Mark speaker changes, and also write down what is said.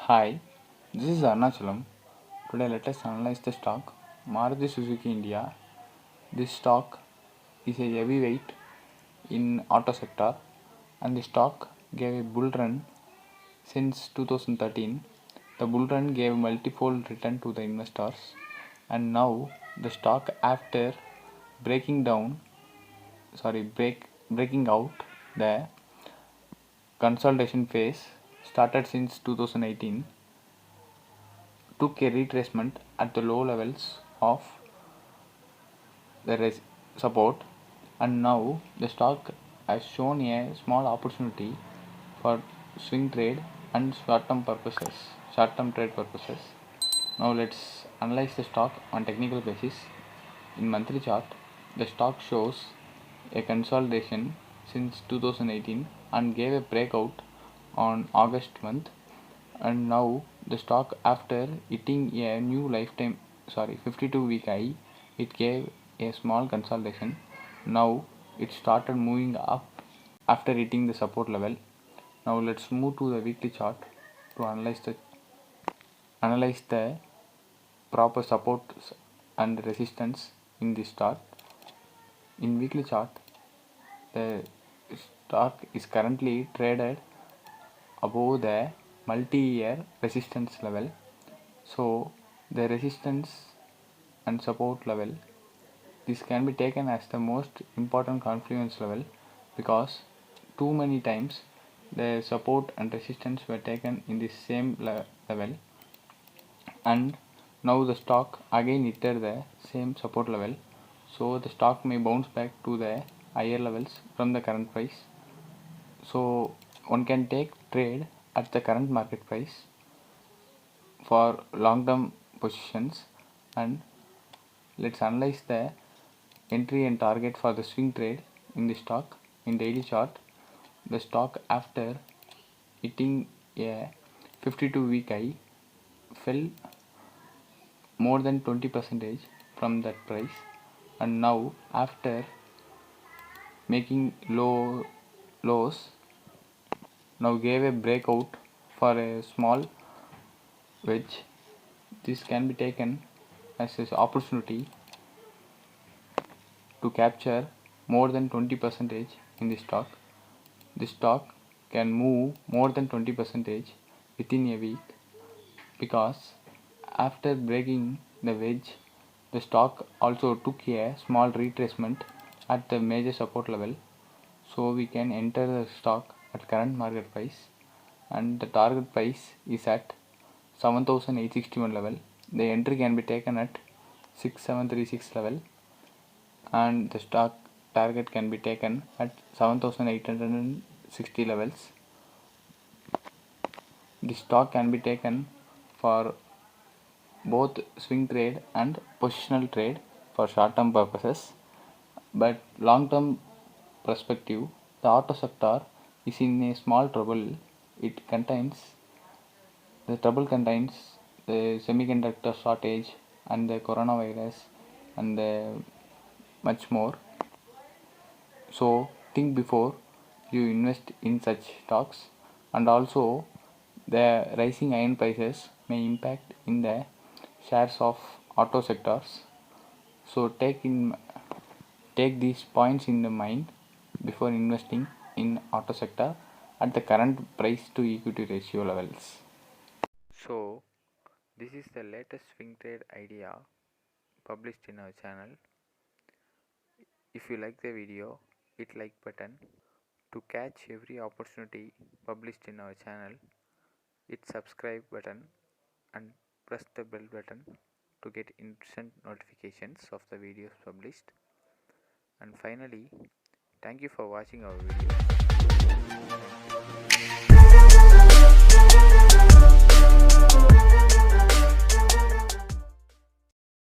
Speaker 1: Hi, this is Arnachalam. Today let us analyze the stock Maruti Suzuki India. This stock is a heavyweight in auto sector and the stock gave a bull run since 2013. The bull run gave multifold return to the investors and now the stock after breaking down breaking out the consolidation phase started since 2018 took a retracement at the low levels of the support, and now the stock has shown a small opportunity for swing trade and short term trade purposes. Now let's analyze the stock on technical basis. In monthly chart, the stock shows a consolidation since 2018 and gave a breakout on August month, and now the stock after hitting a new 52-week high, it gave a small consolidation. Now it started moving up after hitting the support level. Now let's move to the weekly chart to analyze the proper supports and resistance in this chart. In weekly chart, the stock is currently traded above the multi-year resistance level. So the resistance and support level, this can be taken as the most important confluence level because too many times the support and resistance were taken in the same level, and now the stock again hit the same support level, so the stock may bounce back to the higher levels from the current price. So one can take trade at the current market price for long term positions, and let's analyze the entry and target for the swing trade in the stock. In daily chart, the stock after hitting a 52-week high fell more than 20% from that price, and now after making lows now gave a breakout for a small wedge. This can be taken as an opportunity to capture more than 20% in the stock. The stock can move more than 20% within a week because after breaking the wedge, the stock also took a small retracement at the major support level. So we can enter the stock at current market price, and the target price is at 7861 level. The entry can be taken at 6736 level, and the stock target can be taken at 7860 levels. The stock can be taken for both swing trade and positional trade for short term purposes, but long term perspective, the auto sector is in a small trouble. The trouble contains the semiconductor shortage and the coronavirus and much more. So think before you invest in such stocks, and also the rising iron prices may impact in the shares of auto sectors. So take these points in the mind before investing in auto sector at the current price to equity ratio levels. So this is the latest swing trade idea published in our channel. If you like the video, hit like button. To catch every opportunity published in our channel, hit subscribe button and press the bell button to get instant notifications of the videos published. And finally, thank you for watching our video.